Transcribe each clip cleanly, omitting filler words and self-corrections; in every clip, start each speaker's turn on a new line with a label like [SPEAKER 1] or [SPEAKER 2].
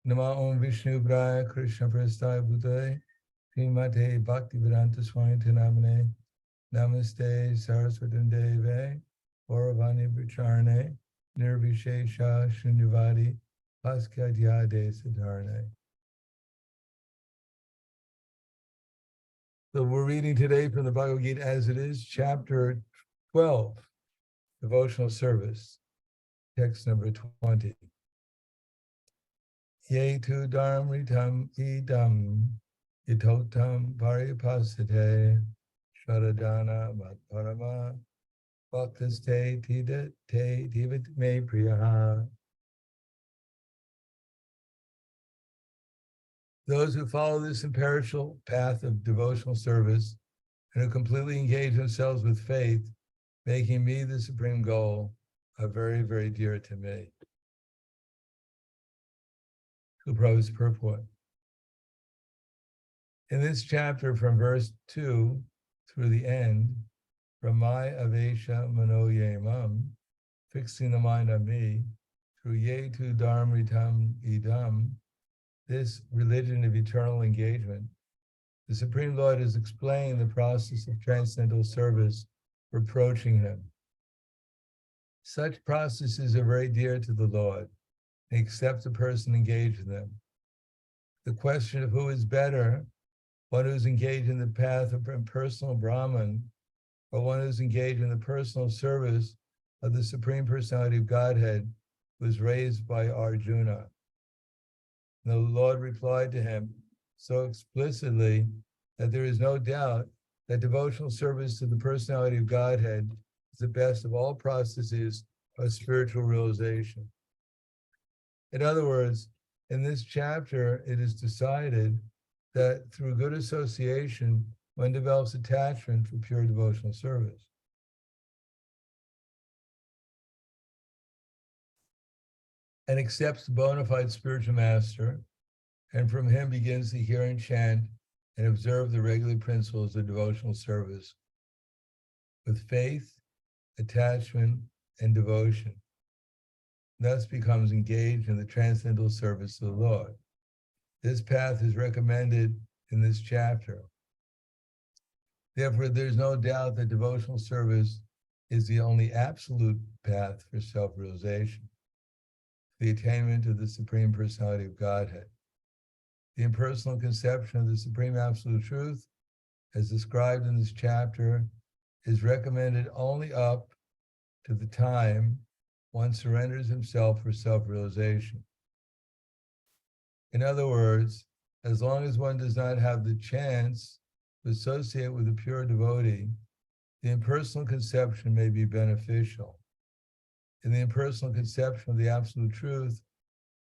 [SPEAKER 1] Nama Om Vishnu Braya Krishna Prasthaya Bhutale Srimate Bhaktivedanta Swami Namane Namaste Saraswati Deve Gauravani Vicharane Nirvishesha Shunyavadi Paskadyade Siddharane. So we're reading today from the Bhagavad Gita as it is, chapter 12, Devotional Service, text number 20. Ye tu dharmritam idam itotam paripasate sharadana matparama bhaktaste te divat me priyaha. Those who follow this imperishable path of devotional service and who completely engage themselves with faith, making me the supreme goal, are very, very dear to me. Prabhupada's purport. In this chapter, from verse 2 through the end, from my avesha mano yemam, fixing the mind on me, through ye tu dharmritam idam, this religion of eternal engagement, the Supreme Lord is explaining the process of transcendental service for approaching Him. Such processes are very dear to the Lord. He accepts a person engaged in them. The question of who is better, one who's engaged in the path of impersonal Brahman, or one who's engaged in the personal service of the Supreme Personality of Godhead, was raised by Arjuna. The Lord replied to him so explicitly that there is no doubt that devotional service to the personality of Godhead is the best of all processes of spiritual realization. In other words, in this chapter, it is decided that through good association, one develops attachment for pure devotional service. And accepts the bona fide spiritual master, and from him begins to hear and chant and observe the regular principles of devotional service with faith, attachment, and devotion. Thus becomes engaged in the transcendental service of the Lord. This path is recommended in this chapter. Therefore, there's no doubt that devotional service is the only absolute path for self-realization, the attainment of the Supreme Personality of Godhead. The impersonal conception of the Supreme Absolute Truth, as described in this chapter, is recommended only up to the time one surrenders himself for self-realization. In other words, as long as one does not have the chance to associate with a pure devotee, the impersonal conception may be beneficial. In the impersonal conception of the Absolute Truth,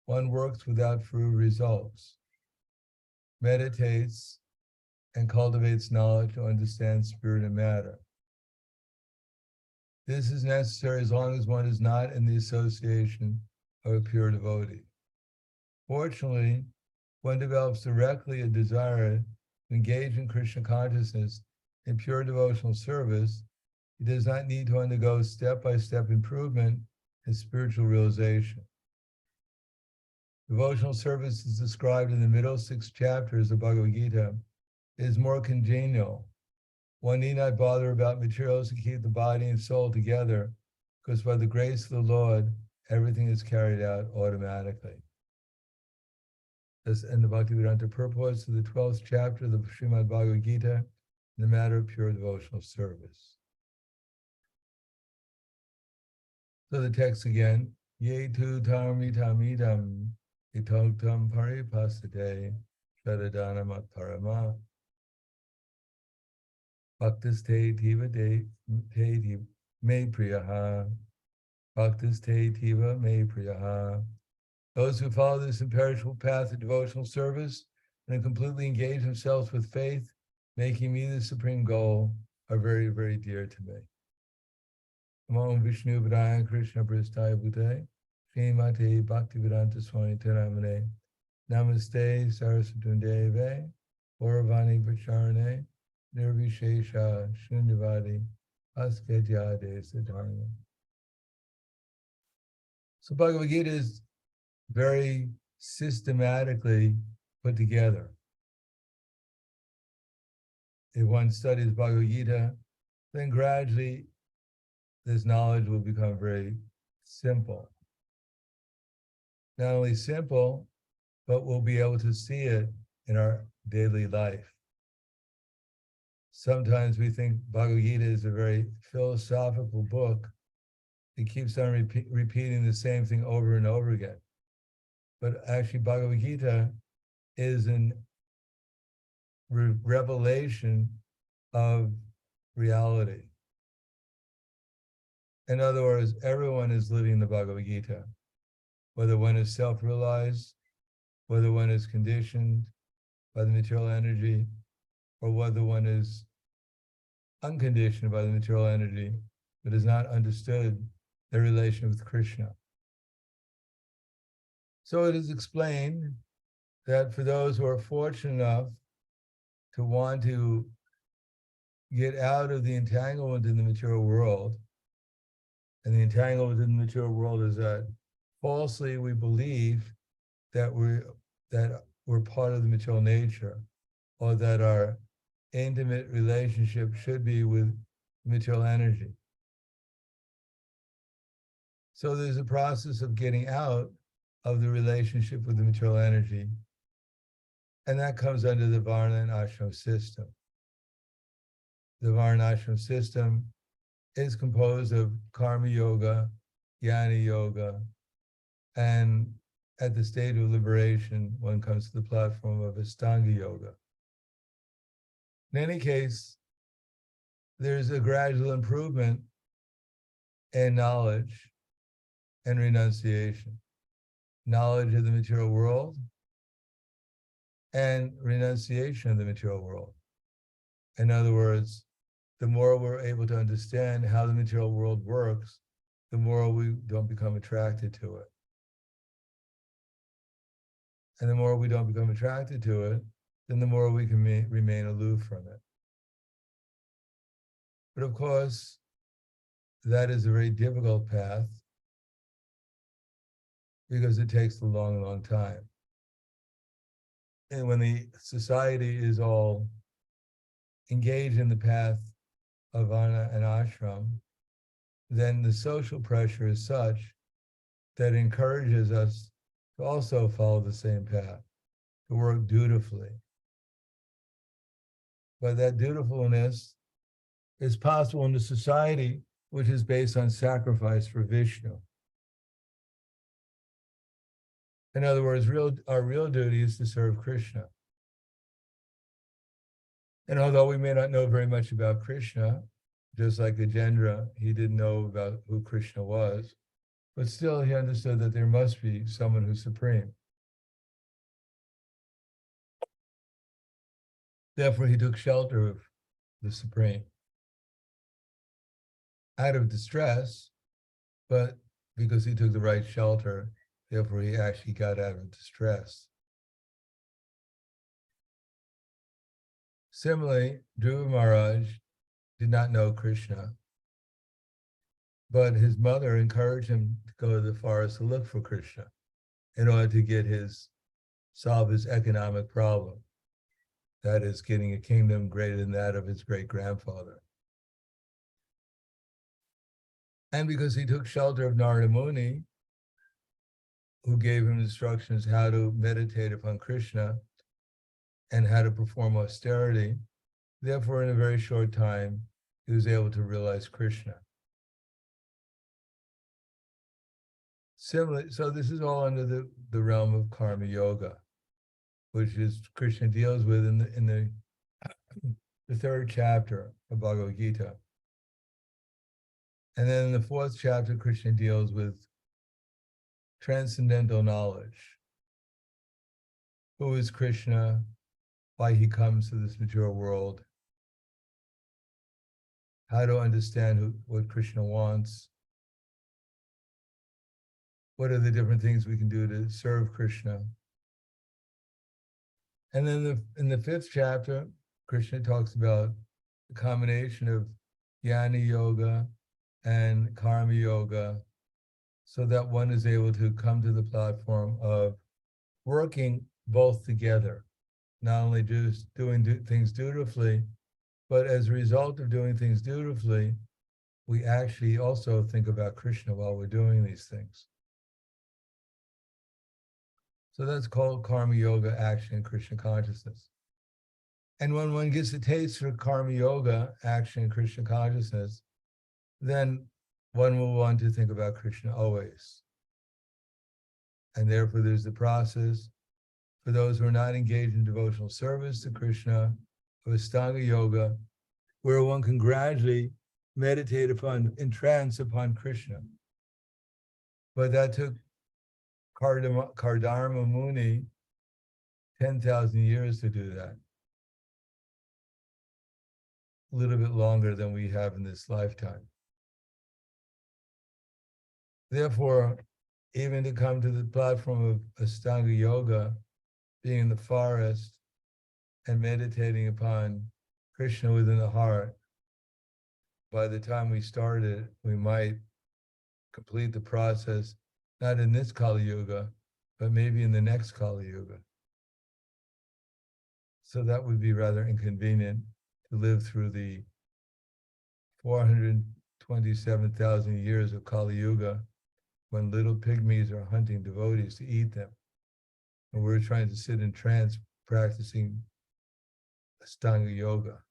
[SPEAKER 1] one works without fruit results, meditates, and cultivates knowledge to understand spirit and matter. This is necessary as long as one is not in the association of a pure devotee. Fortunately, one develops directly a desire to engage in Krishna consciousness in pure devotional service. He does not need to undergo step-by-step improvement in spiritual realization. Devotional service is described in the middle 6 chapters of Bhagavad Gita. It is more congenial. One need not bother about materials to keep the body and soul together, because by the grace of the Lord, everything is carried out automatically. This end the Bhaktivedanta purpose to the 12th chapter of the Srimad Bhagavad Gita in the matter of pure devotional service. So the text again, Ye tu dharmitam idam itoktam paripasate sharadana matparama bhaktaste tiva te me priyaha bhaktaste tiva me priyaha. Those who follow this imperishable path of devotional service and completely engage themselves with faith, making me the supreme goal, are very, very dear to me. Om Vishnu Padaya Krishna Prasthaya Bhutale Srimate Bhaktivedanta Swami Namane Namaste Saraswati Deve Gauravani Vicharane Nirvishesha Shunyavadi Paskadyade Siddharana. So Bhagavad Gita is very systematically put together. If one studies Bhagavad Gita, then gradually this knowledge will become very simple. Not only simple, but we'll be able to see it in our daily life. Sometimes we think Bhagavad Gita is a very philosophical book. It keeps on repeating the same thing over and over again. But actually, Bhagavad Gita is a revelation of reality. In other words, everyone is living the Bhagavad Gita, whether one is self-realized, whether one is conditioned by the material energy, or whether one is unconditioned by the material energy, but has not understood their relation with Krishna. So it is explained that for those who are fortunate enough to want to get out of the entanglement in the material world, and the entanglement in the material world is that falsely we believe that we're part of the material nature, or that our intimate relationship should be with material energy. So there's a process of getting out of the relationship with the material energy, and that comes under the Varna and Ashram system. The Varna Ashram system is composed of Karma Yoga, Jnana Yoga, and at the state of liberation, one comes to the platform of Ashtanga Yoga. In any case, there's a gradual improvement in knowledge and renunciation. Knowledge of the material world and renunciation of the material world. In other words, the more we're able to understand how the material world works, the more we don't become attracted to it. And the more we don't become attracted to it, then the more we can remain aloof from it. But of course, that is a very difficult path because it takes a long, long time. And when the society is all engaged in the path of Varna and Ashram, then the social pressure is such that it encourages us to also follow the same path, to work dutifully. But that dutifulness is possible in a society which is based on sacrifice for Vishnu. In other words, our real duty is to serve Krishna. And although we may not know very much about Krishna, just like Gajendra, he didn't know about who Krishna was, but still he understood that there must be someone who's supreme. Therefore, he took shelter of the Supreme out of distress, but because he took the right shelter, therefore he actually got out of distress. Similarly, Dhruva Maharaj did not know Krishna, but his mother encouraged him to go to the forest to look for Krishna in order to solve his economic problem. That is, getting a kingdom greater than that of his great-grandfather. And because he took shelter of Narada Muni, who gave him instructions how to meditate upon Krishna and how to perform austerity, therefore, in a very short time, he was able to realize Krishna. Similarly, so this is all under the realm of Karma Yoga, which is Krishna deals with in the third chapter of Bhagavad Gita. And then in the fourth chapter, Krishna deals with transcendental knowledge. Who is Krishna? Why he comes to this material world? How to understand what Krishna wants? What are the different things we can do to serve Krishna? And then in the fifth chapter, Krishna talks about the combination of Jnana Yoga and Karma Yoga, so that one is able to come to the platform of working both together, not only just doing things dutifully, but as a result of doing things dutifully, we actually also think about Krishna while we're doing these things. So that's called karma yoga, action, and Krishna consciousness. And when one gets a taste for karma yoga, action, and Krishna consciousness, then one will want to think about Krishna always. And therefore there's the process for those who are not engaged in devotional service to Krishna, of Ashtanga yoga, where one can gradually meditate upon, entrance upon Krishna. But that took Kardama Muni 10,000 years to do that. A little bit longer than we have in this lifetime. Therefore, even to come to the platform of Ashtanga yoga, being in the forest and meditating upon Krishna within the heart, by the time we started, we might complete the process, not in this Kali Yuga, but maybe in the next Kali Yuga. So that would be rather inconvenient to live through the 427,000 years of Kali Yuga, when little pygmies are hunting devotees to eat them. And we're trying to sit in trance practicing Ashtanga yoga.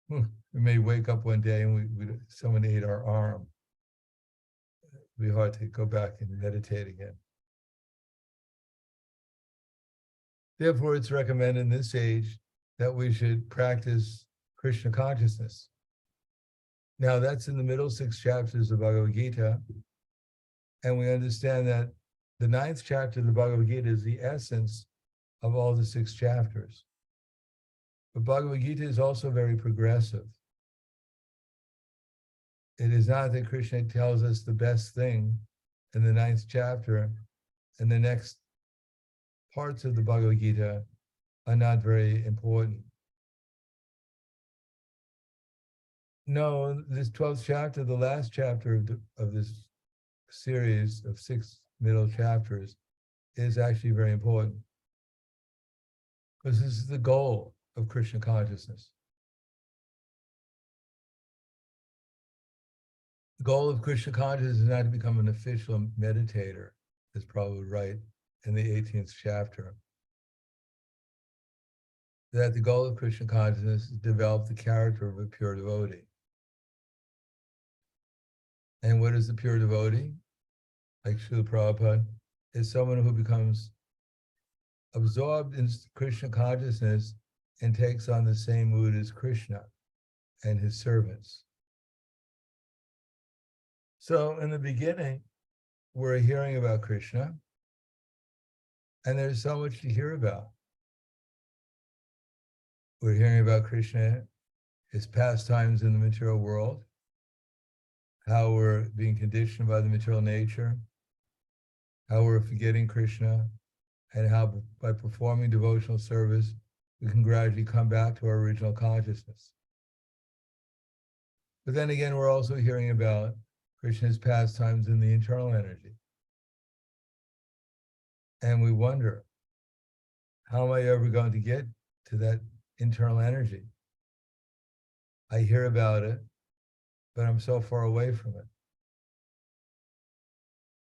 [SPEAKER 1] We may wake up one day and someone ate our arm. It'd be hard to go back and meditate again. Therefore, it's recommended in this age that we should practice Krishna consciousness. Now, that's in the middle 6 chapters of Bhagavad Gita. And we understand that the 9th chapter of the Bhagavad Gita is the essence of all the 6 chapters. But Bhagavad Gita is also very progressive. It is not that Krishna tells us the best thing in the 9th chapter, and the next parts of the Bhagavad Gita are not very important. No, this 12th chapter, the last chapter of this series of 6 middle chapters, is actually very important. Because this is the goal of Krishna consciousness. The goal of Krishna consciousness is not to become an official meditator, as Prabhupada right in the 18th chapter. That the goal of Krishna consciousness is to develop the character of a pure devotee. And what is the pure devotee? Like Srila Prabhupada, is someone who becomes absorbed in Krishna consciousness and takes on the same mood as Krishna and his servants. So in the beginning, we're hearing about Krishna, and there's so much to hear about. We're hearing about Krishna, his pastimes in the material world, how we're being conditioned by the material nature, how we're forgetting Krishna, and how by performing devotional service, we can gradually come back to our original consciousness. But then again, we're also hearing about Krishna's pastimes in the internal energy. And we wonder, how am I ever going to get to that internal energy? I hear about it, but I'm so far away from it.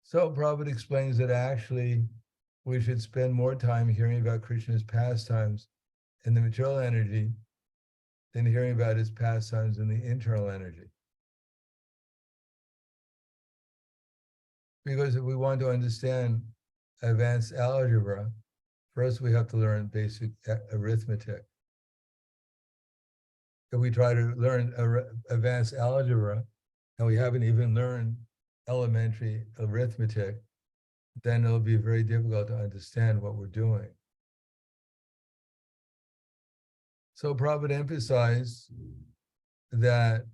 [SPEAKER 1] So Prabhupada explains that actually we should spend more time hearing about Krishna's pastimes in the material energy than hearing about his pastimes in the internal energy. Because if we want to understand advanced algebra, first we have to learn basic arithmetic. If we try to learn advanced algebra and we haven't even learned elementary arithmetic, then it'll be very difficult to understand what we're doing. So Prabhupada emphasized that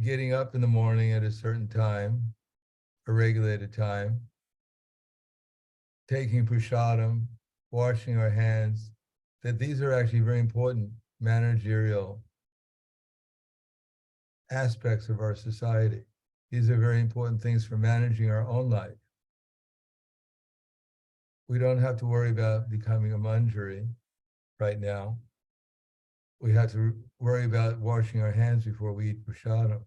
[SPEAKER 1] getting up in the morning at a certain time, a regulated time, taking prasadam, washing our hands, that these are actually very important managerial aspects of our society. These are very important things for managing our own life. We don't have to worry about becoming a manjari right now. We have to worry about washing our hands before we eat prasadam.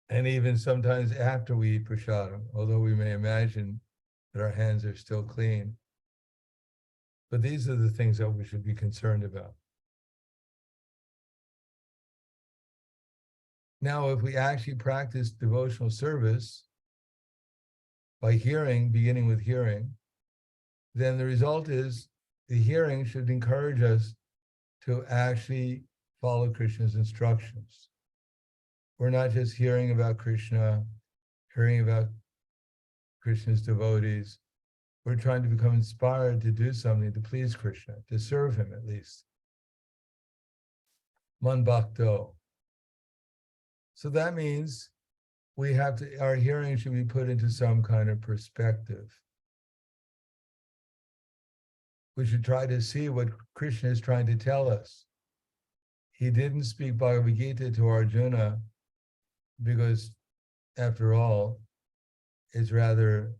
[SPEAKER 1] And even sometimes after we eat prasadam, although we may imagine that our hands are still clean. But these are the things that we should be concerned about. Now, if we actually practice devotional service by hearing, beginning with hearing, then the result is the hearing should encourage us to actually follow Krishna's instructions. We're not just hearing about Krishna, hearing about Krishna's devotees. We're trying to become inspired to do something to please Krishna, to serve him at least. Man bhakto. So that means our hearing should be put into some kind of perspective. We should try to see what Krishna is trying to tell us. He didn't speak Bhagavad Gita to Arjuna because, after all, it's rather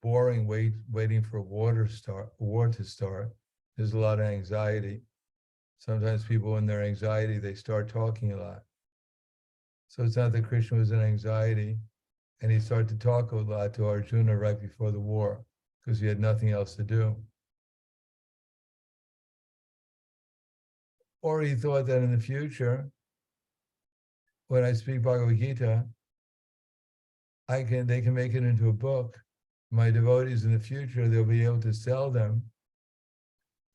[SPEAKER 1] boring waiting for war to start. There's a lot of anxiety. Sometimes people, in their anxiety, they start talking a lot. So it's not that Krishna was in anxiety and he started to talk a lot to Arjuna right before the war because he had nothing else to do. Or he thought that in the future, when I speak Bhagavad Gita, they can make it into a book. My devotees in the future, they'll be able to sell them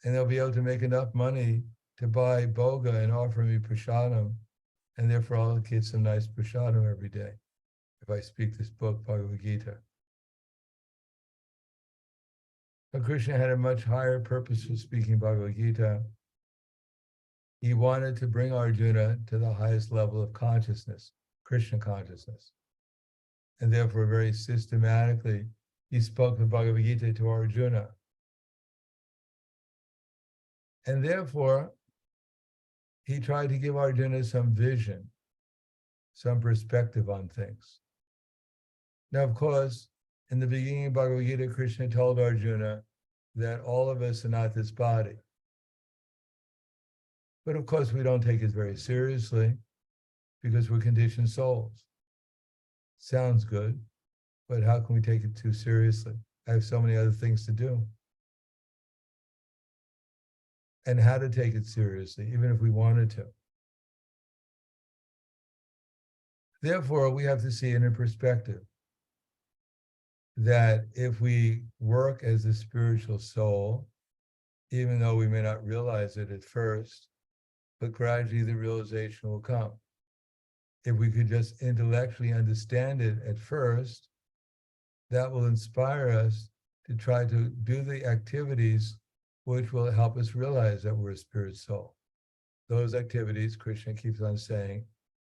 [SPEAKER 1] and they'll be able to make enough money to buy boga and offer me prasadam, and therefore I'll get some nice prasadam every day if I speak this book, Bhagavad Gita. But Krishna had a much higher purpose for speaking Bhagavad Gita. He wanted to bring Arjuna to the highest level of consciousness, Krishna consciousness. And therefore, very systematically, he spoke the Bhagavad Gita to Arjuna. And therefore, he tried to give Arjuna some vision, some perspective on things. Now, of course, in the beginning of Bhagavad Gita, Krishna told Arjuna that all of us are not this body. But of course, we don't take it very seriously because we're conditioned souls. Sounds good, but how can we take it too seriously? I have so many other things to do. And how to take it seriously, even if we wanted to. Therefore, we have to see it in perspective that if we work as a spiritual soul, even though we may not realize it at first, but gradually the realization will come. If we could just intellectually understand it at first, that will inspire us to try to do the activities which will help us realize that we're a spirit soul. Those activities, Krishna keeps on saying,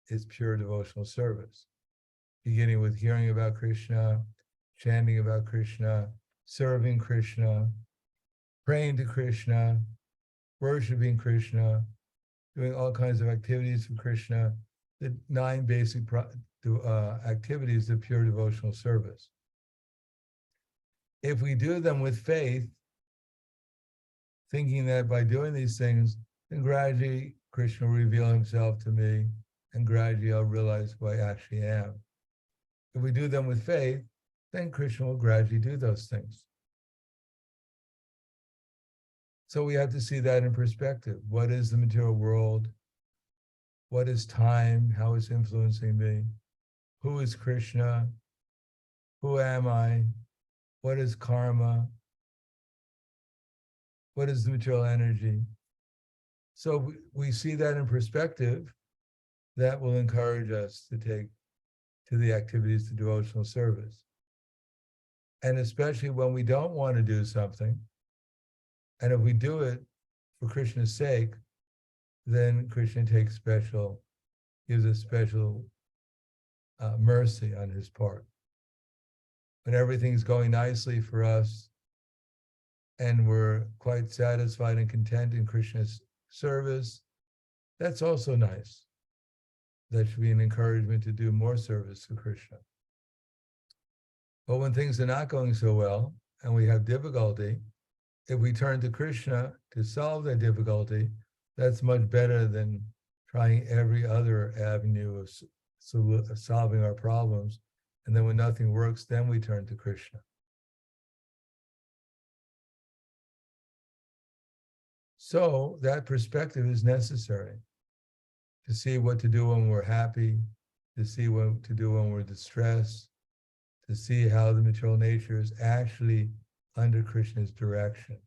[SPEAKER 1] is pure devotional service. Beginning with hearing about Krishna, chanting about Krishna, serving Krishna, praying to Krishna, worshiping Krishna, doing all kinds of activities for Krishna, the 9 basic activities of pure devotional service. If we do them with faith, thinking that by doing these things, then gradually Krishna will reveal himself to me, and gradually I'll realize who I actually am. If we do them with faith, then Krishna will gradually do those things. So we have to see that in perspective. What is the material world? What is time? How is influencing me? Who is Krishna? Who am I? What is karma? What is the material energy? So we see that in perspective. That will encourage us to take to the activities of devotional service. And especially when we don't want to do something, and if we do it for Krishna's sake, then Krishna gives us special mercy on his part. When everything's going nicely for us, and we're quite satisfied and content in Krishna's service, That's also nice. That should be an encouragement to do more service to Krishna. But when things are not going so well and we have difficulty, if we turn to Krishna to solve that difficulty, that's much better than trying every other avenue of solving our problems. And then when nothing works, then we turn to Krishna. So that perspective is necessary to see what to do when we're happy, to see what to do when we're distressed, to see how the material nature is actually under Krishna's direction.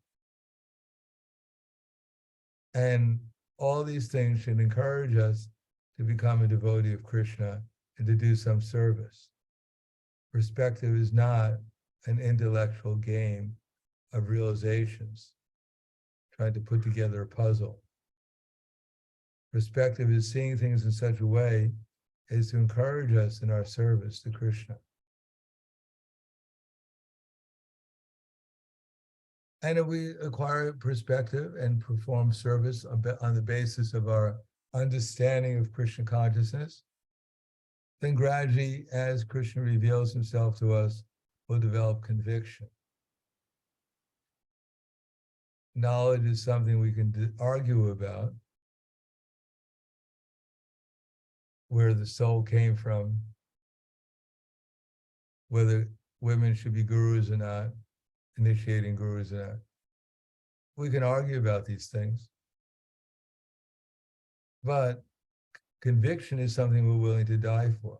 [SPEAKER 1] And all these things should encourage us to become a devotee of Krishna and to do some service. Perspective is not an intellectual game of realizations, trying to put together a puzzle. Perspective is seeing things in such a way as to encourage us in our service to Krishna. And if we acquire perspective and perform service on the basis of our understanding of Krishna consciousness, then gradually, as Krishna reveals himself to us, we'll develop conviction. Knowledge is something we can argue about, where the soul came from, whether women should be gurus or not, initiating gurus or not. We can argue about these things. But conviction is something we're willing to die for.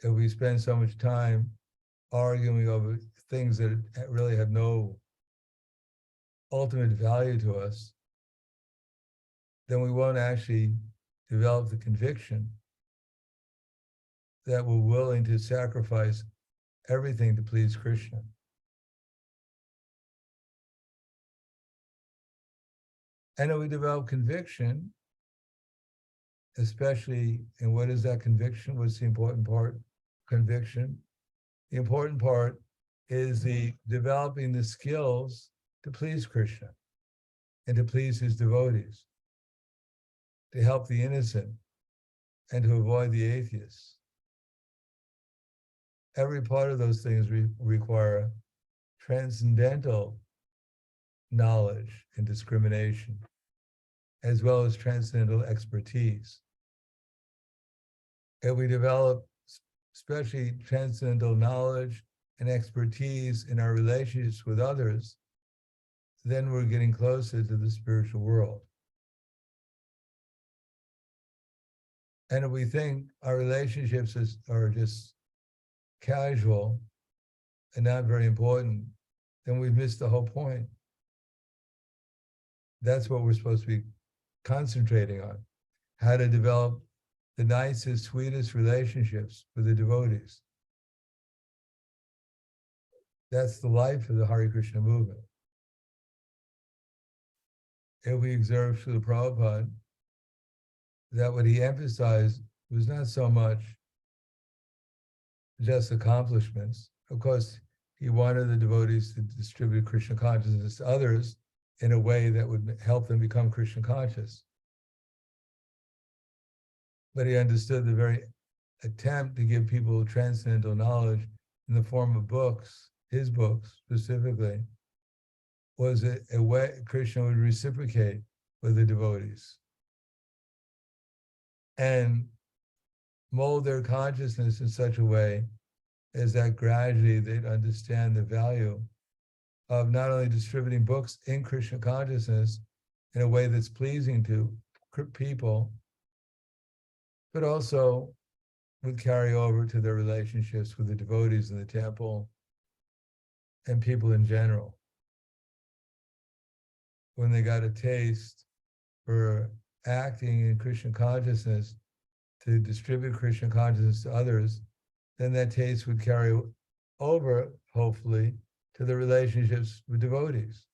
[SPEAKER 1] If we spend so much time arguing over things that really have no ultimate value to us, then we won't actually develop the conviction that we're willing to sacrifice everything to please Krishna. And if we develop conviction, especially in what is that conviction? What's the important part? Conviction. The important part is the developing the skills to please Krishna and to please his devotees, to help the innocent and to avoid the atheists. Every part of those things require transcendental knowledge and discrimination, as well as transcendental expertise. If we develop especially transcendental knowledge and expertise in our relationships with others, then we're getting closer to the spiritual world. And if we think our relationships are just casual and not very important, then we've missed the whole point. That's what we're supposed to be concentrating on, how to develop the nicest, sweetest relationships with the devotees. That's the life of the Hare Krishna movement. If we observe Srila Prabhupada, that what he emphasized was not so much just accomplishments. Of course, he wanted the devotees to distribute Krishna consciousness to others in a way that would help them become Krishna conscious. But he understood the very attempt to give people transcendental knowledge in the form of books, his books specifically, was a way Krishna would reciprocate with the devotees and mold their consciousness in such a way as that gradually they'd understand the value of not only distributing books in Krishna consciousness in a way that's pleasing to people, but also would carry over to their relationships with the devotees in the temple and people in general. When they got a taste for acting in Krishna consciousness to distribute Krishna consciousness to others, then that taste would carry over, hopefully, to the relationships with devotees.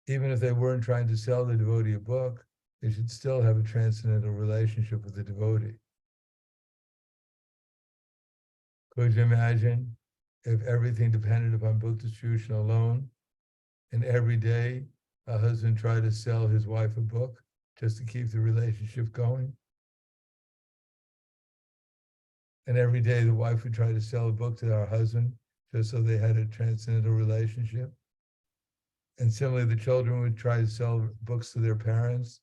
[SPEAKER 1] Even if they weren't trying to sell the devotee a book, they should still have a transcendental relationship with the devotee. Could you imagine if everything depended upon book distribution alone, and every day a husband try to sell his wife a book just to keep the relationship going? And every day the wife would try to sell a book to her husband just so they had a transcendental relationship. And similarly, the children would try to sell books to their parents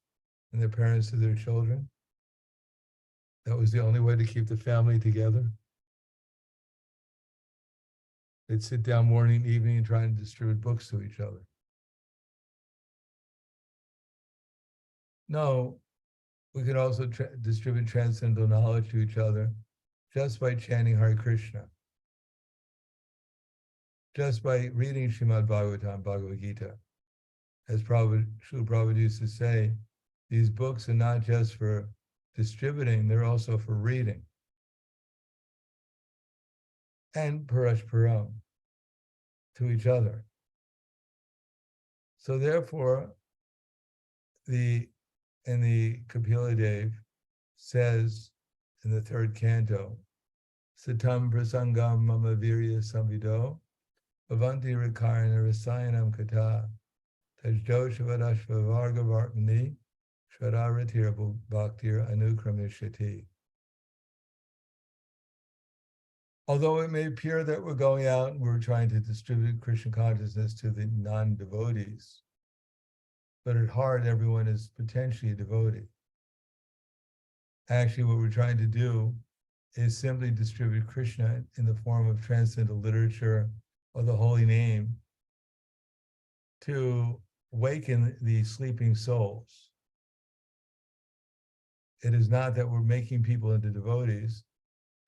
[SPEAKER 1] and their parents to their children. That was the only way to keep the family together. They'd sit down morning and evening and try and distribute books to each other. No, we could also distribute transcendental knowledge to each other just by chanting Hare Krishna, just by reading Srimad Bhagavatam, Bhagavad Gita. As Srila Prabhupada used to say, these books are not just for distributing, they're also for reading. And parashparam, to each other. So therefore, in the Kapila Dev says in the third canto, Satam prasangam mama virya samvido, bhavanti rikarna rasayanam kata, tajdo shavadashva varga vartmani, shvadaratir bhaktir anukramishati. Although it may appear that we're going out and we're trying to distribute Krishna consciousness to the non-devotees, but at heart, everyone is potentially a devotee. Actually, what we're trying to do is simply distribute Krishna in the form of transcendental literature or the holy name to awaken the sleeping souls. It is not that we're making people into devotees.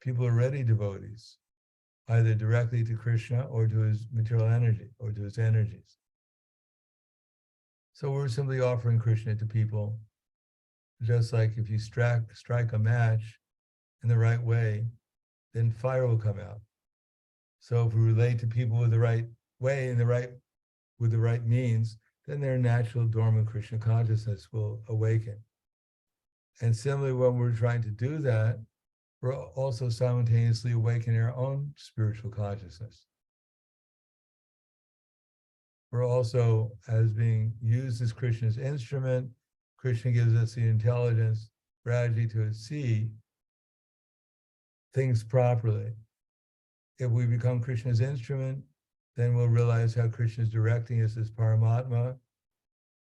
[SPEAKER 1] People are already devotees, either directly to Krishna or to his material energy or to his energies. So we're simply offering Krishna to people, just like if you strike a match in the right way, then fire will come out. So if we relate to people with the right way and with the right means, then their natural dormant Krishna consciousness will awaken. And similarly, when we're trying to do that, we're also simultaneously awakening our own spiritual consciousness. We're also, as being used as Krishna's instrument, Krishna gives us the intelligence, gradually to see things properly. If we become Krishna's instrument, then we'll realize how Krishna is directing us as Paramatma,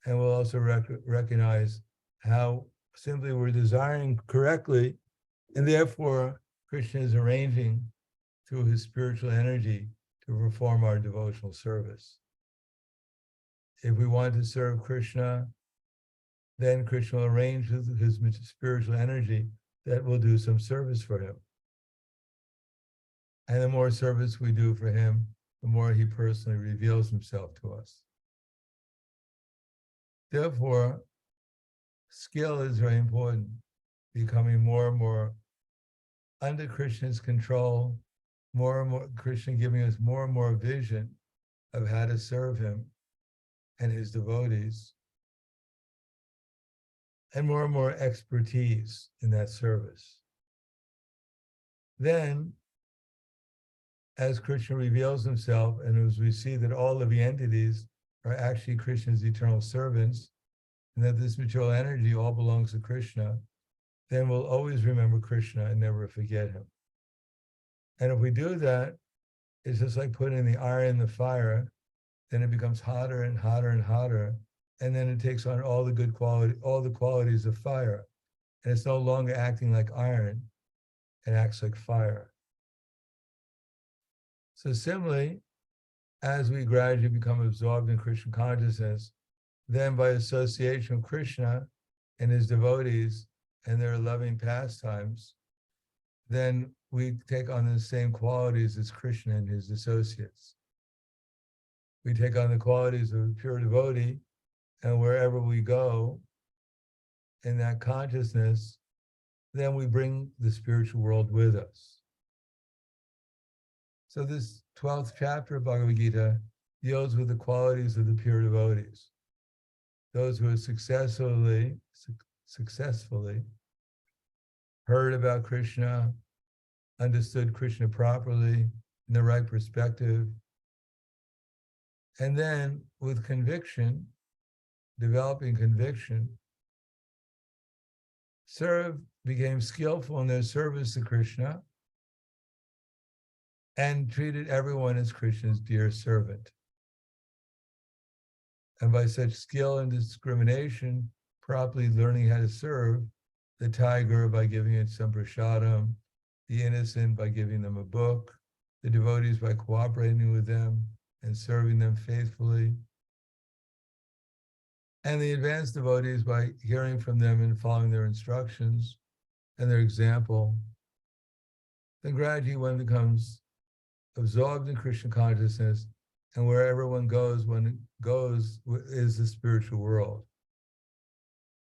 [SPEAKER 1] and we'll also recognize how simply we're desiring correctly, and therefore Krishna is arranging through his spiritual energy to perform our devotional service. If we want to serve Krishna, then Krishna will arrange with his spiritual energy that will do some service for him. And the more service we do for him, the more he personally reveals himself to us. Therefore, skill is very important, becoming more and more under Krishna's control, more and more Krishna giving us more and more vision of how to serve him and his devotees, and more expertise in that service. Then, as Krishna reveals himself, and as we see that all living entities are actually Krishna's eternal servants, and that this material energy all belongs to Krishna, then we'll always remember Krishna and never forget him. And if we do that, it's just like putting the iron in the fire, then it becomes hotter and hotter and hotter, and then it takes on all the qualities of fire. And it's no longer acting like iron, it acts like fire. So similarly, as we gradually become absorbed in Krishna consciousness, then by association with Krishna and his devotees and their loving pastimes, then we take on the same qualities as Krishna and his associates. We take on the qualities of a pure devotee, and wherever we go in that consciousness, then we bring the spiritual world with us. So this 12th chapter of Bhagavad Gita deals with the qualities of the pure devotees, those who have successfully heard about Krishna, understood Krishna properly in the right perspective, and then with conviction developing conviction, became skillful in their service to Krishna, and treated everyone as Krishna's dear servant. And by such skill and discrimination, properly learning how to serve the tiger by giving it some prasadam, the innocent by giving them a book, the devotees by cooperating with them and serving them faithfully, and the advanced devotees by hearing from them and following their instructions and their example, then gradually one becomes absorbed in Krishna consciousness, and wherever one goes is the spiritual world.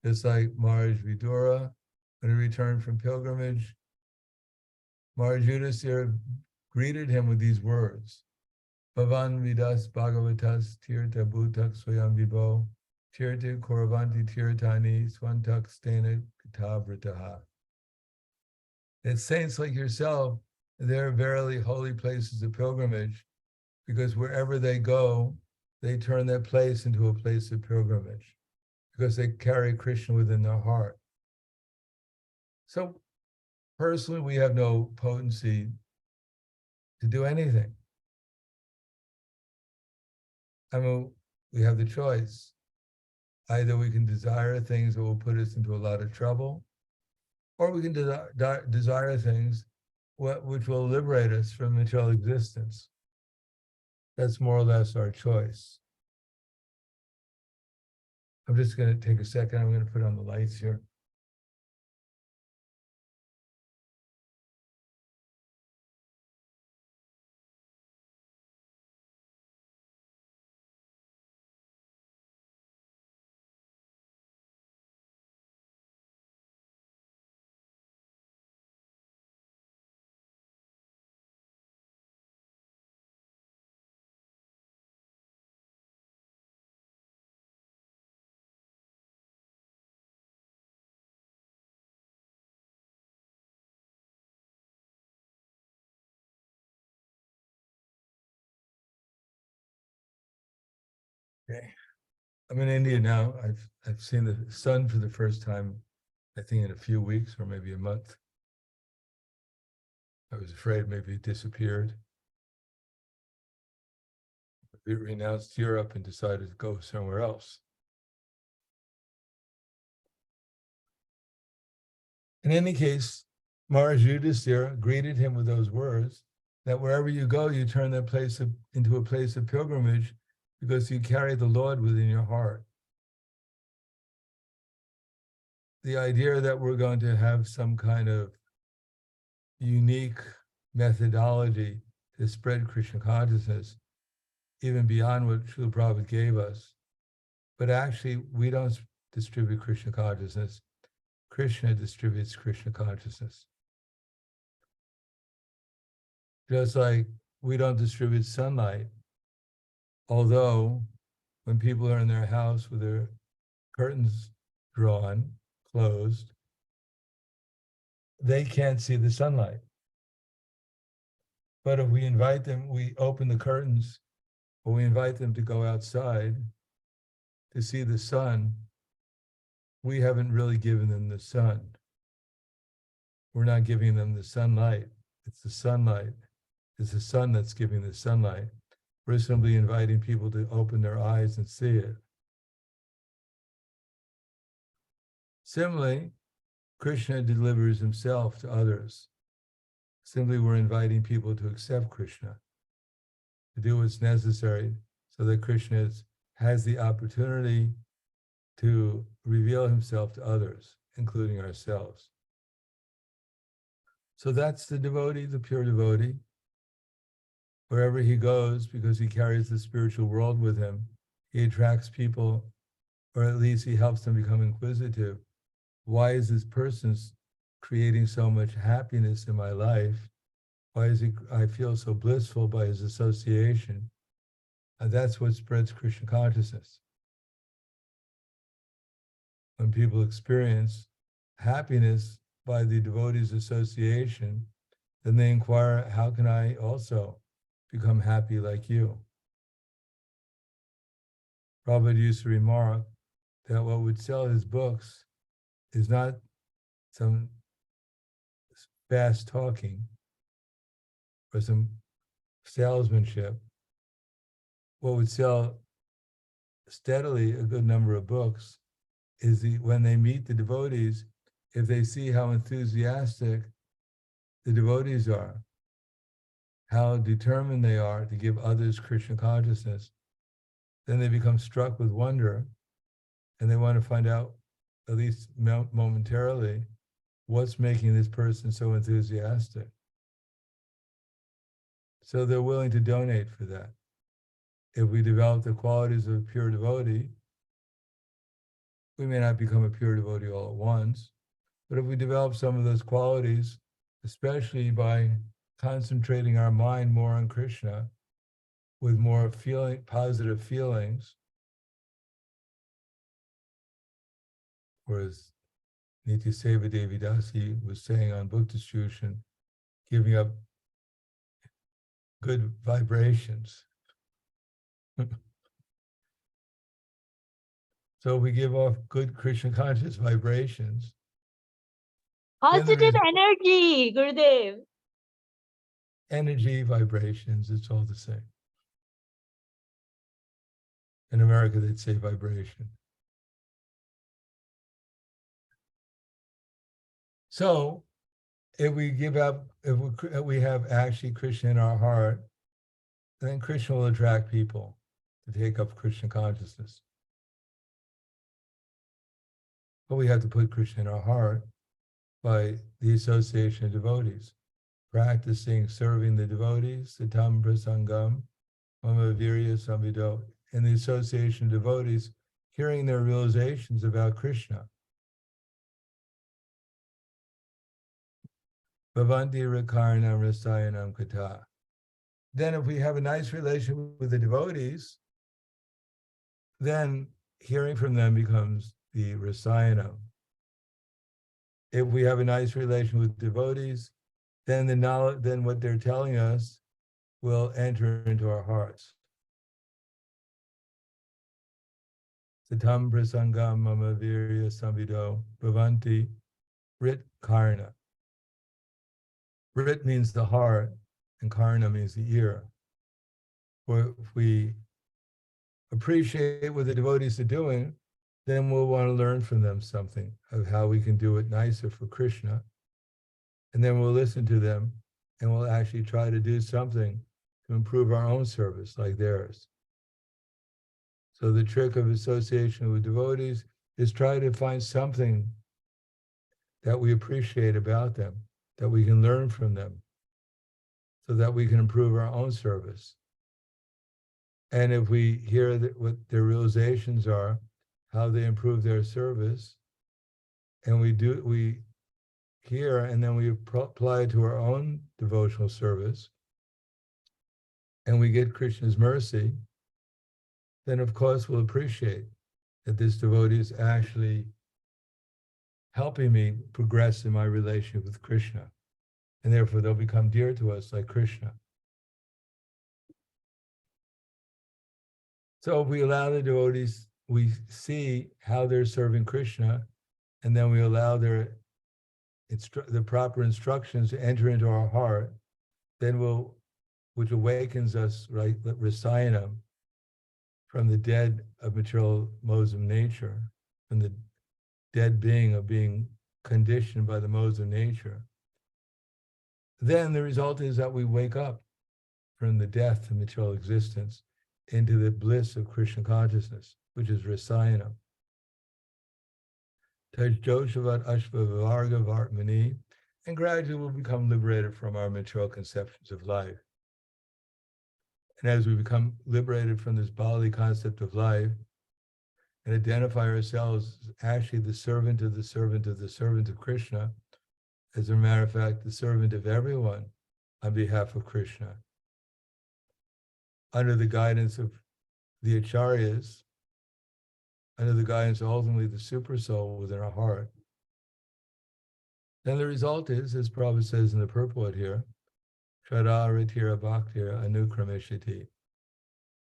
[SPEAKER 1] Just like Maharaj Vidura, when he returned from pilgrimage, Maharaj Yudhisthira greeted him with these words: Bhavan vidas bhagavatas tirtha bhutak swayam vibho tirtha koravanti tirtani swantak stena katavritaha. That saints like yourself, they're verily holy places of pilgrimage, because wherever they go, they turn that place into a place of pilgrimage, because they carry Krishna within their heart. So personally, we have no potency to do anything. I mean, we have the choice. Either we can desire things that will put us into a lot of trouble, or we can desire things which will liberate us from material existence. That's more or less our choice. I'm just going to take a second. I'm going to put on the lights here. Okay. I'm in India now. I've seen the sun for the first time, I think in a few weeks or maybe a month. I was afraid maybe it disappeared. We renounced Europe and decided to go somewhere else. In any case, Maharaj Yudhisthira greeted him with those words, that wherever you go, you turn that place into a place of pilgrimage, because you carry the Lord within your heart. The idea that we're going to have some kind of unique methodology to spread Krishna consciousness, even beyond what Srila Prabhupada gave us. But actually, we don't distribute Krishna consciousness. Krishna distributes Krishna consciousness. Just like we don't distribute sunlight, although when people are in their house with their curtains drawn, closed, they can't see the sunlight. But if we invite them, we open the curtains, or we invite them to go outside to see the sun, we haven't really given them the sun. We're not giving them the sunlight. It's the sunlight. It's the sun that's giving the sunlight. We're simply inviting people to open their eyes and see it. Similarly, Krishna delivers himself to others. Simply, we're inviting people to accept Krishna, to do what's necessary so that Krishna has the opportunity to reveal himself to others, including ourselves. So that's the devotee, the pure devotee. Wherever he goes, because he carries the spiritual world with him, he attracts people, or at least he helps them become inquisitive. Why is this person creating so much happiness in my life? Why is I feel so blissful by his association? And that's what spreads Krishna consciousness. When people experience happiness by the devotee's association, then they inquire, how can I also become happy like you? Prabhupada used to remark that what would sell his books is not some fast talking or some salesmanship. What would sell steadily a good number of books is when they meet the devotees, if they see how enthusiastic the devotees are, how determined they are to give others Krishna consciousness, then they become struck with wonder and they want to find out, at least momentarily, what's making this person so enthusiastic. So they're willing to donate for that. If we develop the qualities of a pure devotee, we may not become a pure devotee all at once, but if we develop some of those qualities, especially by concentrating our mind more on Krishna, with more positive feelings, or as Nityaseva Devi Dasi was saying on book distribution, giving up good vibrations. So we give off good Krishna conscious vibrations.
[SPEAKER 2] Positive energy, Gurudev.
[SPEAKER 1] Energy, vibrations, it's all the same. In America, they'd say vibration. So if we give up, if we have actually Krishna in our heart, then Krishna will attract people to take up Krishna consciousness. But we have to put Krishna in our heart by the association of devotees, practicing serving the devotees, satam prasangam, mama virya samvido, in the association of devotees, hearing their realizations about Krishna. Bhavanti Rakarnam Rasayanam Kata. Then if we have a nice relation with the devotees, then hearing from them becomes the Rasayanam. If we have a nice relation with devotees, then the knowledge, then what they're telling us will enter into our hearts. Satam prasangam mama virya samvido bhavanti rit karna. Rit means the heart, and karna means the ear. Or if we appreciate what the devotees are doing, then we'll want to learn from them something of how we can do it nicer for Krishna. And then we'll listen to them and we'll actually try to do something to improve our own service like theirs. So the trick of association with devotees is try to find something that we appreciate about them, that we can learn from them, so that we can improve our own service. And if we hear what their realizations are, how they improve their service, and we hear and then we apply it to our own devotional service, and we get Krishna's mercy, then of course we'll appreciate that this devotee is actually helping me progress in my relationship with Krishna. And therefore they'll become dear to us like Krishna. So if we allow the devotees, we see how they're serving Krishna, and then we allow the proper instructions to enter into our heart, then which awakens us, right, Rasayanam, from the dead of material modes of nature, from the dead being of being conditioned by the modes of nature. Then the result is that we wake up from the death of material existence into the bliss of Krishna consciousness, which is Rasayanam. Tajjoshavat Ashva Varga Vartmani, and gradually we'll become liberated from our material conceptions of life. And as we become liberated from this Bali concept of life and identify ourselves as actually the servant of the servant of the servant of Krishna, as a matter of fact, the servant of everyone on behalf of Krishna, under the guidance of the acharyas, under the guidance of ultimately the super soul within our heart, then the result is, as Prabhupada says in the purport here, Shraddha Ritira Bhaktira Anukrameshati.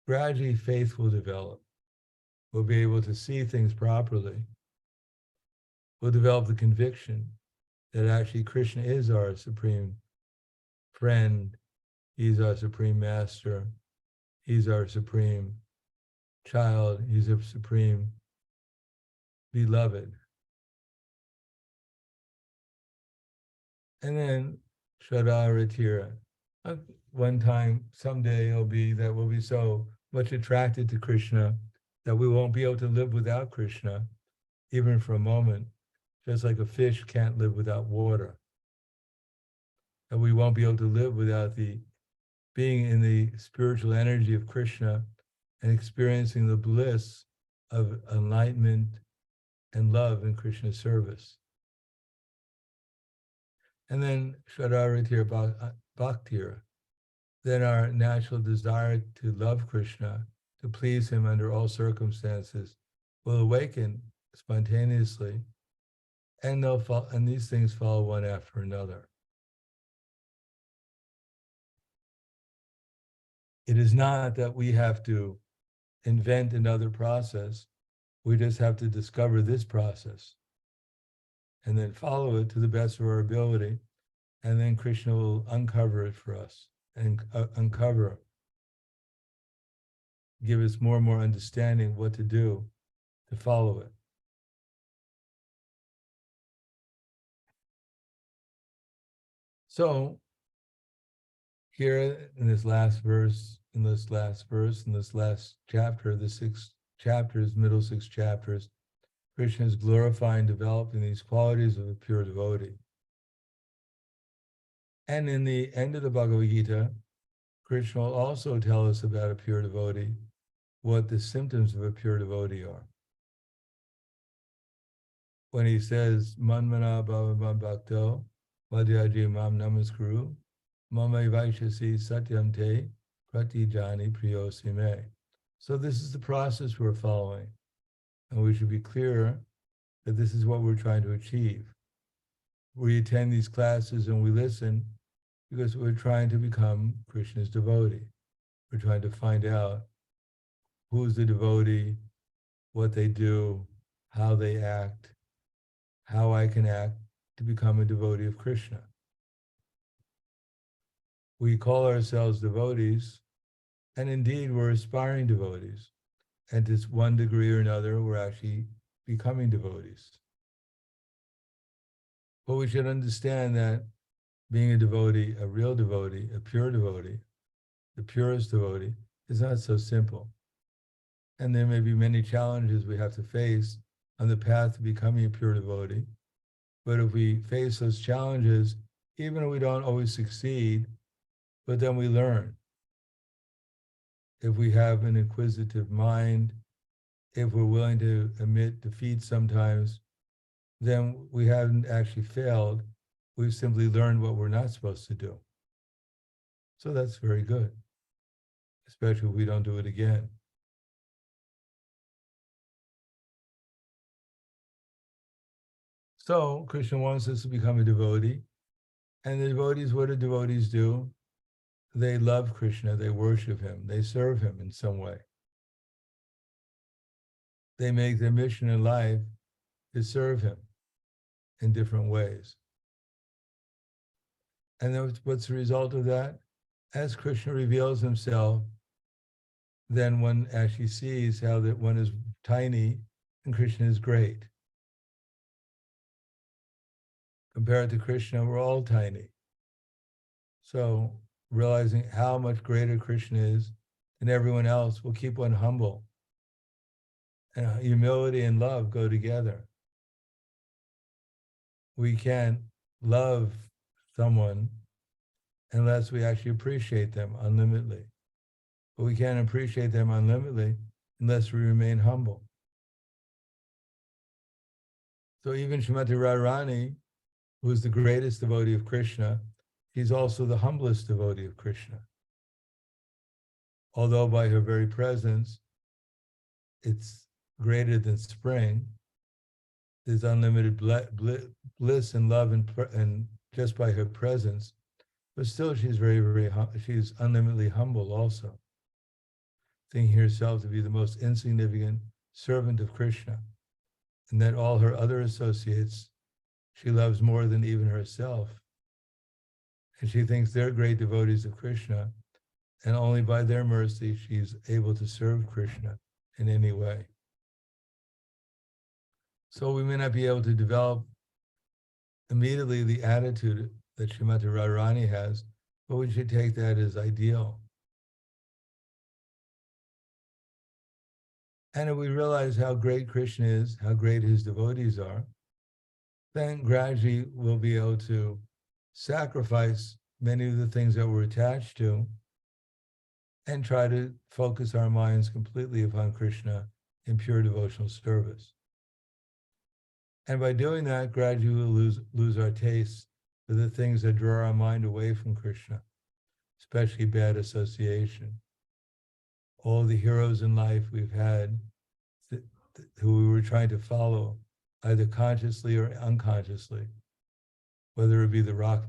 [SPEAKER 1] Gradually faith will develop. We'll be able to see things properly. We'll develop the conviction that actually Krishna is our supreme friend. He's our supreme master. He's our supreme child. He's our supreme beloved. And then Shadaratira. One time, someday it'll be that we'll be so much attracted to Krishna that we won't be able to live without Krishna, even for a moment, just like a fish can't live without water. That we won't be able to live without the being in the spiritual energy of Krishna and experiencing the bliss of enlightenment and love in Krishna's service. And then Shadaratira Bhaktira, then our natural desire to love Krishna, to please him under all circumstances, will awaken spontaneously, and these things follow one after another. It is not that we have to invent another process. We just have to discover this process and then follow it to the best of our ability. And then Krishna will uncover it for us and give us more and more understanding what to do to follow it. So here in this last chapter, the 6 chapters, middle 6 chapters, Krishna is glorifying, developing these qualities of a pure devotee. And in the end of the Bhagavad Gita, Krishna will also tell us about a pure devotee, what the symptoms of a pure devotee are. When he says, Manmana bhava bhakto, vadyaji mam namaskuru, mama vaishasi satyam te, pratijani priyosime. So this is the process we're following. And we should be clear that this is what we're trying to achieve. We attend these classes and we listen because we're trying to become Krishna's devotee. We're trying to find out who's the devotee, what they do, how they act, how I can act to become a devotee of Krishna. We call ourselves devotees, and indeed we're aspiring devotees. And to one degree or another, we're actually becoming devotees. But we should understand that being a devotee, a real devotee, a pure devotee, the purest devotee, is not so simple. And there may be many challenges we have to face on the path to becoming a pure devotee. But if we face those challenges, even if we don't always succeed, but then we learn. If we have an inquisitive mind, if we're willing to admit defeat sometimes, then we haven't actually failed. We've simply learned what we're not supposed to do. So that's very good, especially if we don't do it again. So Krishna wants us to become a devotee. And the devotees, what do devotees do? They love Krishna, they worship him, they serve him in some way. They make their mission in life to serve him in different ways. And then what's the result of that? As Krishna reveals himself, then one actually sees how that one is tiny and Krishna is great. Compared to Krishna, we're all tiny. So realizing how much greater Krishna is than everyone else will keep one humble. And humility and love go together. We can't love someone unless we actually appreciate them unlimitedly. But we can't appreciate them unlimitedly unless we remain humble. So even Srimati Radharani, who is the greatest devotee of Krishna, she's also the humblest devotee of Krishna. Although by her very presence, it's greater than spring. There's unlimited bliss and love and just by her presence. But still, she's she's unlimitedly humble also, thinking herself to be the most insignificant servant of Krishna, and that all her other associates she loves more than even herself. And she thinks they're great devotees of Krishna, and only by their mercy she's able to serve Krishna in any way. So we may not be able to develop immediately the attitude that Srimati Radharani has, but we should take that as ideal. And if we realize how great Krishna is, how great his devotees are, then gradually we'll be able to sacrifice many of the things that we're attached to and try to focus our minds completely upon Krishna in pure devotional service. And by doing that, gradually we'll lose our taste for the things that draw our mind away from Krishna, especially bad association. All the heroes in life we've had who we were trying to follow, either consciously or unconsciously, whether it be the rock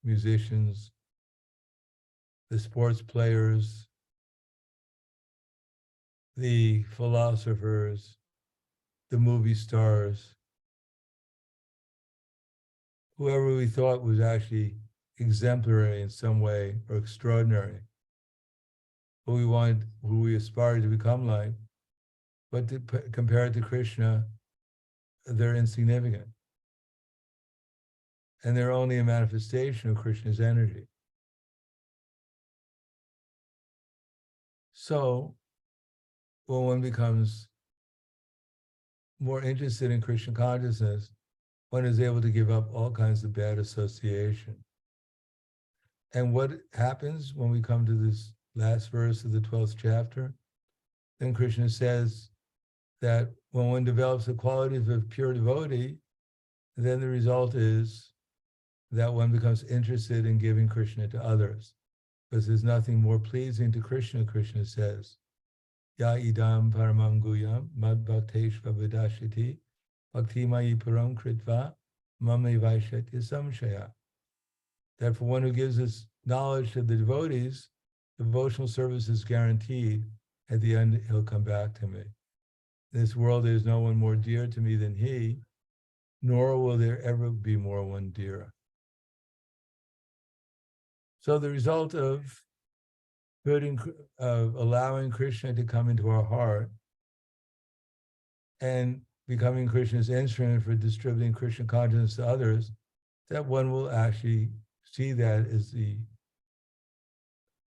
[SPEAKER 1] musicians, the sports players, the philosophers, the movie stars, whoever we thought was actually exemplary in some way or extraordinary, who we aspired to become like, but compared to Krishna, they're insignificant. And they're only a manifestation of Krishna's energy. So when one becomes more interested in Krishna consciousness, one is able to give up all kinds of bad association. And what happens when we come to this last verse of the 12th chapter? Then Krishna says that when one develops the qualities of pure devotee, then the result is that one becomes interested in giving Krishna to others. Because there's nothing more pleasing to Krishna, Krishna says. Ya idam paramam guyam mad bhakteshva vidashiti bhakti mayi param kritva mame vaishyati samshaya. That for one who gives this knowledge to the devotees, devotional service is guaranteed. At the end, he'll come back to me. In this world, there's no one more dear to me than he, nor will there ever be more one dear. So the result of allowing Krishna to come into our heart and becoming Krishna's instrument for distributing Krishna consciousness to others, that one will actually see that as the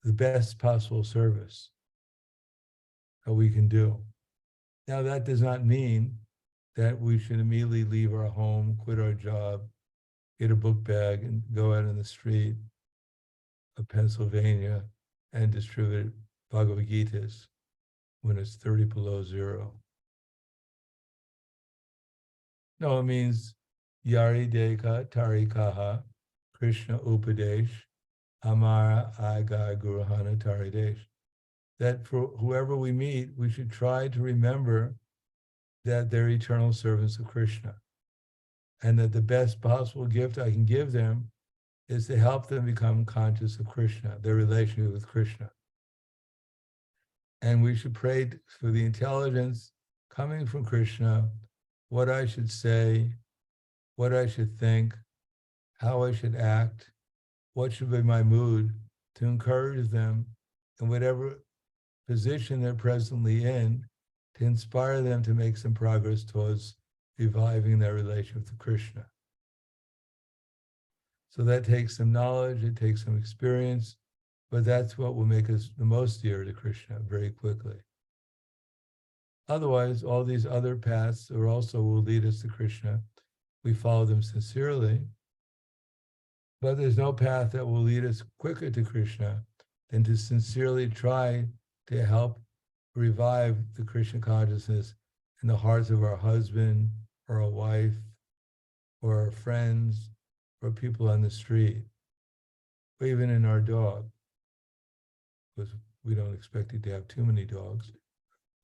[SPEAKER 1] best possible service that we can do. Now, that does not mean that we should immediately leave our home, quit our job, get a book bag, and go out in the street of Pennsylvania and distribute Bhagavad Gitas when it's 30 below zero. No, it means Yari Deka Tarikaha Krishna Upadesh Amara Aga Guruhana Taridesh. That for whoever we meet, we should try to remember that they're eternal servants of Krishna, and that the best possible gift I can give them is to help them become conscious of Krishna, their relationship with Krishna. And we should pray for the intelligence coming from Krishna, what I should say, what I should think, how I should act, what should be my mood, to encourage them in whatever position they're presently in, to inspire them to make some progress towards reviving their relationship with Krishna. So that takes some knowledge, it takes some experience, but that's what will make us the most dear to Krishna very quickly. Otherwise, all these other paths also will lead us to Krishna. We follow them sincerely, but there's no path that will lead us quicker to Krishna than to sincerely try to help revive the Krishna consciousness in the hearts of our husband or our wife or our friends or people on the street, or even in our dog, because we don't expect you to have too many dogs.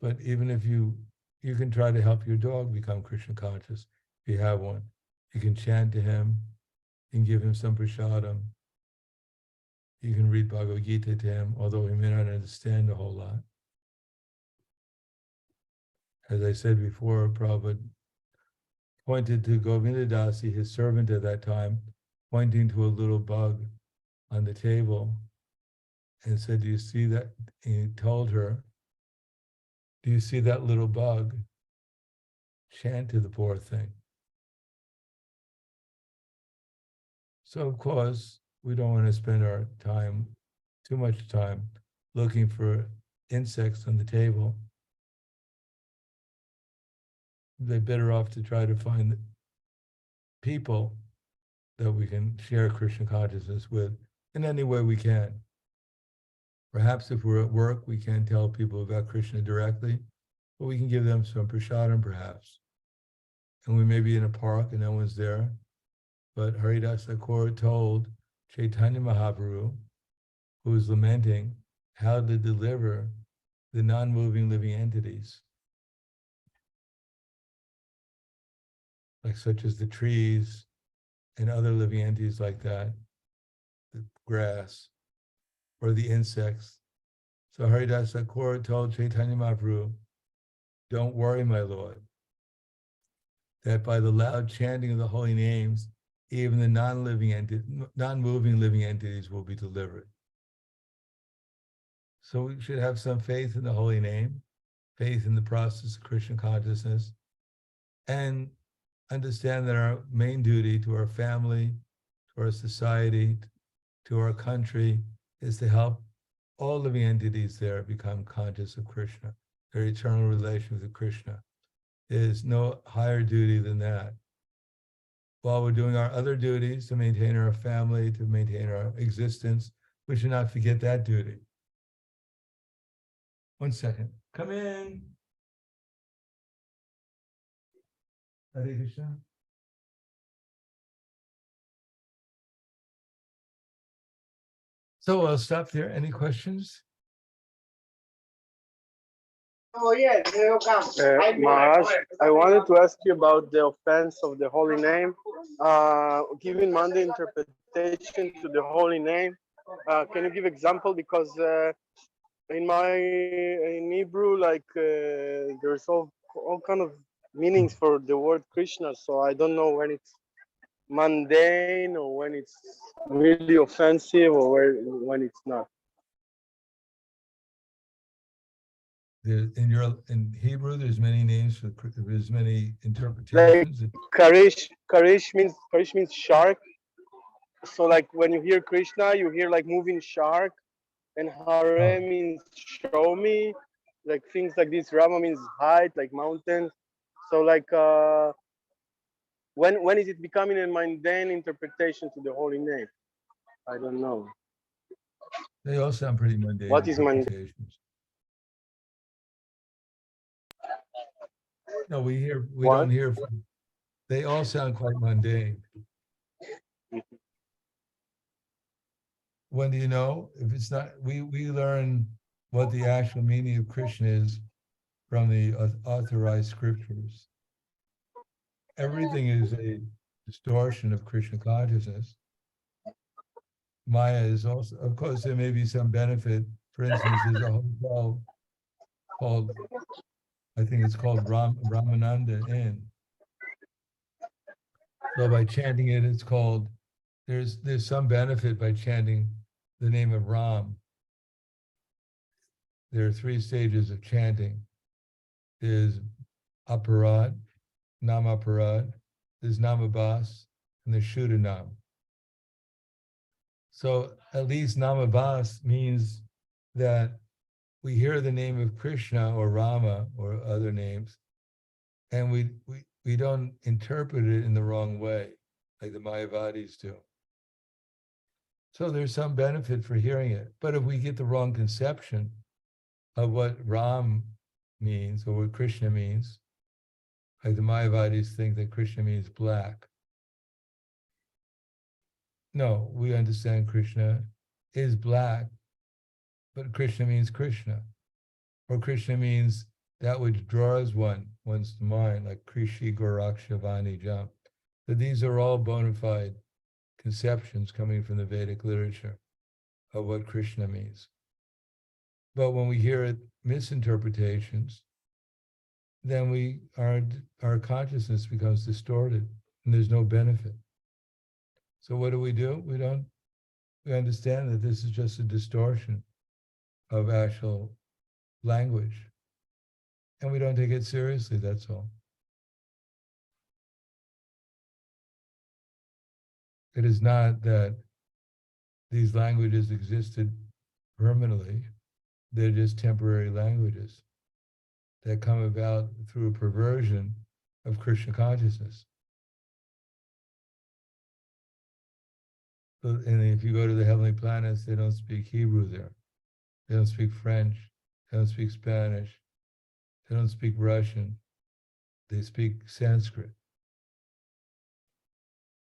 [SPEAKER 1] But even if you can try to help your dog become Krishna conscious, if you have one. You can chant to him, you can give him some prasadam, you can read Bhagavad Gita to him, although he may not understand a whole lot. As I said before, Prabhupada pointed to Govindadasi, his servant at that time, pointing to a little bug on the table and said, do you see that? And he told her, do you see that little bug? Chant to the poor thing. So of course, we don't want to spend our time, too much time, looking for insects on the table. They're better off to try to find people that we can share Krishna consciousness with in any way we can. Perhaps if we're at work, we can't tell people about Krishna directly, but we can give them some prasadam perhaps. And we may be in a park and no one's there, but Haridas Thakur told Chaitanya Mahaprabhu, who was lamenting, how to deliver the non-moving living entities, like such as the trees and other living entities like that, the grass or the insects. So Haridas Thakur told Chaitanya Mahaprabhu, don't worry, my Lord, that by the loud chanting of the holy names, even the non-moving living entities will be delivered. So we should have some faith in the holy name, faith in the process of Krishna consciousness, and understand that our main duty to our family, to our society, to our country, is to help all living entities there become conscious of Krishna, their eternal relation with Krishna. There is no higher duty than that. While we're doing our other duties to maintain our family, to maintain our existence, we should not forget that duty. 1 second. Come in. Hare Krishna. So I'll stop there. Any questions?
[SPEAKER 3] Maharaj, I wanted to ask you about the offense of the holy name, giving Monday interpretation to the holy name. Can you give example? Because in Hebrew, like there's all kind of meanings for the word Krishna, so I don't know when it's mundane or when it's really offensive or when it's not.
[SPEAKER 1] In Hebrew, there's many names for, there's many interpretations.
[SPEAKER 3] Like Karish means shark. So like when you hear Krishna, you hear like moving shark, and Hare means show me, like things like this. Rama means height, like mountains. So like when is it becoming a mundane interpretation to the holy name? I don't know.
[SPEAKER 1] They all sound pretty mundane.
[SPEAKER 3] What is mundane?
[SPEAKER 1] interpretations. No, we
[SPEAKER 3] What?
[SPEAKER 1] don't hear. They all sound quite mundane. When do you know? If it's not, we learn what the actual meaning of Krishna is from the authorized scriptures. Everything is a distortion of Krishna consciousness. Maya is also, of course, there may be some benefit. For instance, there's a hotel called, I think it's called Ramananda Inn. So by chanting it, it's called, there's some benefit by chanting the name of Ram. There are 3 stages of chanting. There's aparad, namaparad, there's namabas, and there's shuddhanam. So at least namabas means that we hear the name of Krishna or Rama or other names, and we don't interpret it in the wrong way, like the Mayavadis do. So there's some benefit for hearing it. But if we get the wrong conception of what Ram means or what Krishna means, like the Mayavadis think that Krishna means black. No, we understand Krishna is black, but Krishna means Krishna. Or Krishna means that which draws one's mind, like Krishi, Goraksha, Vani, Jam. So these are all bona fide conceptions coming from the Vedic literature of what Krishna means. But when we hear it misinterpretations, then our consciousness becomes distorted and there's no benefit. So what do? We understand that this is just a distortion of actual language. And we don't take it seriously, that's all. It is not that these languages existed permanently. They're just temporary languages that come about through a perversion of Krishna consciousness. And if you go to the heavenly planets, they don't speak Hebrew there. They don't speak French. They don't speak Spanish. They don't speak Russian. They speak Sanskrit.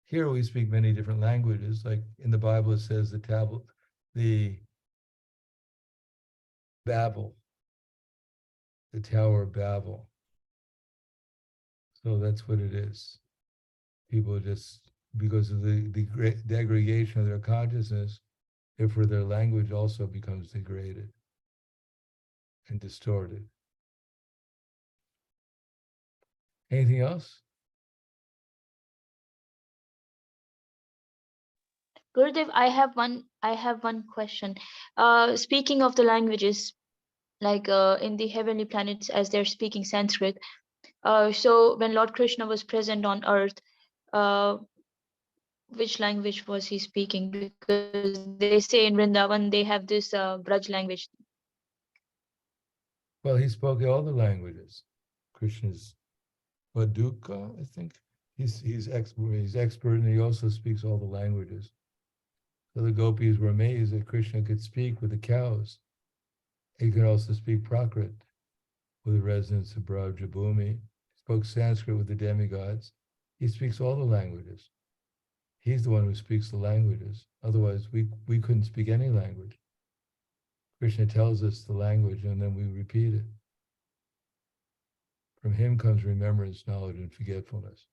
[SPEAKER 1] Here we speak many different languages. Like in the Bible, it says the Babel, the Tower of Babel. So that's what it is. People just, because of the great degradation of their consciousness, therefore their language also becomes degraded and distorted. Anything else?
[SPEAKER 2] Gurudev, I have one question. Speaking of the languages, like in the heavenly planets, as they're speaking Sanskrit. So when Lord Krishna was present on earth, which language was he speaking? Because they say in Vrindavan they have this Braj language.
[SPEAKER 1] Well, he spoke all the languages. Krishna's Vaduka, I think. He's expert, and he also speaks all the languages. So the gopis were amazed that Krishna could speak with the cows. He could also speak Prakrit with the residents of Brajabhumi. He spoke Sanskrit with the demigods. He speaks all the languages. He's the one who speaks the languages. Otherwise, we couldn't speak any language. Krishna tells us the language and then we repeat it. From him comes remembrance, knowledge, and forgetfulness.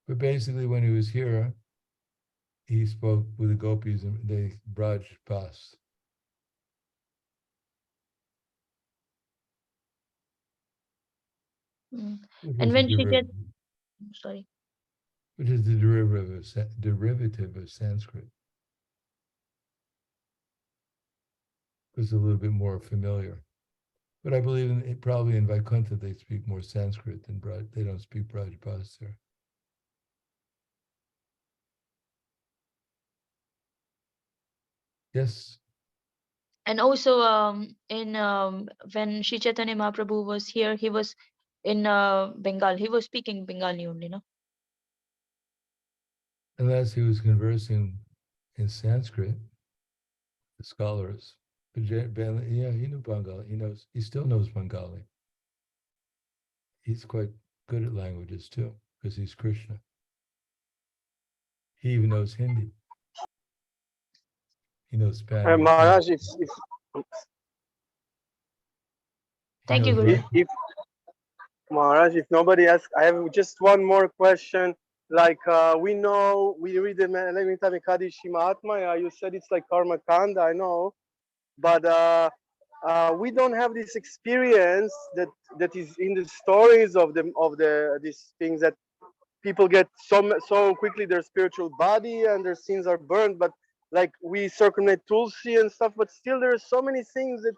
[SPEAKER 1] But basically, when he was here, he spoke with the gopis and the Braj Bas.
[SPEAKER 2] And when she did, sorry.
[SPEAKER 1] Which is the derivative of Sanskrit. It's a little bit more familiar. But I believe probably in Vaikuntha they speak more Sanskrit than Braj. They don't speak Braj Bas there. Yes.
[SPEAKER 2] And also in when Sri Chaitanya Mahaprabhu was here, he was in Bengal. He was speaking Bengali only, no?
[SPEAKER 1] Unless he was conversing in Sanskrit, the scholars. But yeah, he knew Bengali. He still knows Bengali. He's quite good at languages too, because he's Krishna. He even knows Hindi. He knows Spanish.
[SPEAKER 3] Maharaj,
[SPEAKER 2] Thank you, Guru.
[SPEAKER 3] Maharaj, if nobody asks, I have just one more question. Like we read the Lemita Mikadishi Mahatmaya. You said it's like Karma Kanda, I know, but we don't have this experience that is in the stories of these things that people get so quickly their spiritual body and their sins are burned. But like we circumvent Tulsi and stuff, but still there are so many sins that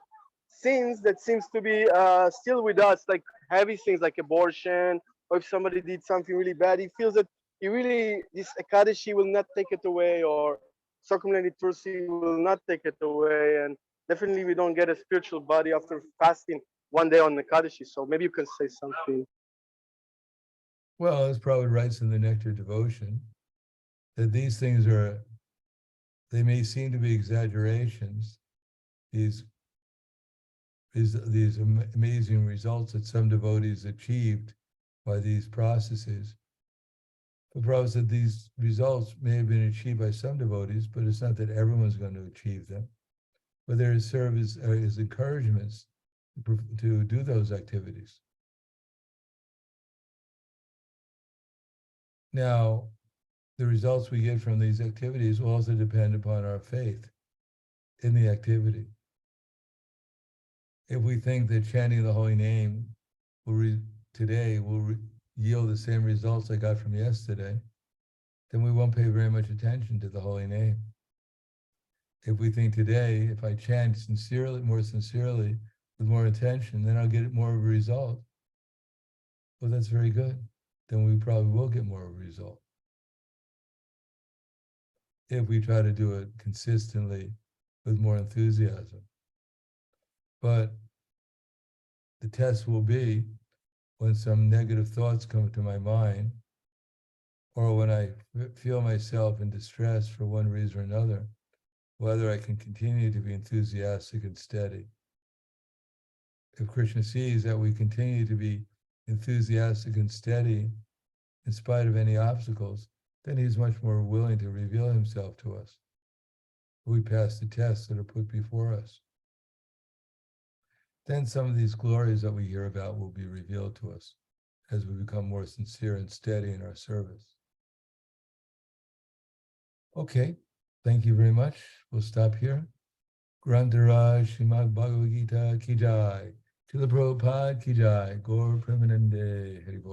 [SPEAKER 3] seems to be still with us, like heavy things like abortion, or if somebody did something really bad, he feels that this Ekadashi will not take it away, or circumvented Tulsi will not take it away, and definitely we don't get a spiritual body after fasting one day on Ekadashi. So maybe you can say something.
[SPEAKER 1] Well, as Prabhupada writes in the Nectar Devotion, that these things they may seem to be exaggerations, these amazing results that some devotees achieved by these processes. But Prabhupada said these results may have been achieved by some devotees, but it's not that everyone's going to achieve them. But they serve as encouragements to do those activities. Now, the results we get from these activities will also depend upon our faith in the activity. If we think that chanting the holy name today will yield the same results I got from yesterday, then we won't pay very much attention to the holy name. If we think today, if I chant sincerely, more sincerely, with more intention, then I'll get more of a result. Well, that's very good. Then we probably will get more of a result. If we try to do it consistently with more enthusiasm. But the test will be when some negative thoughts come to my mind, or when I feel myself in distress for one reason or another, whether I can continue to be enthusiastic and steady. If Krishna sees that we continue to be enthusiastic and steady in spite of any obstacles, then he's much more willing to reveal himself to us. We pass the tests that are put before us. Then some of these glories that we hear about will be revealed to us as we become more sincere and steady in our service. Okay, thank you very much. We'll stop here. Grantaraj Srimad Bhagavad Gita Ki Jai, Srila Prabhupada Ki Jai, Gaur Premanande Hari Bol.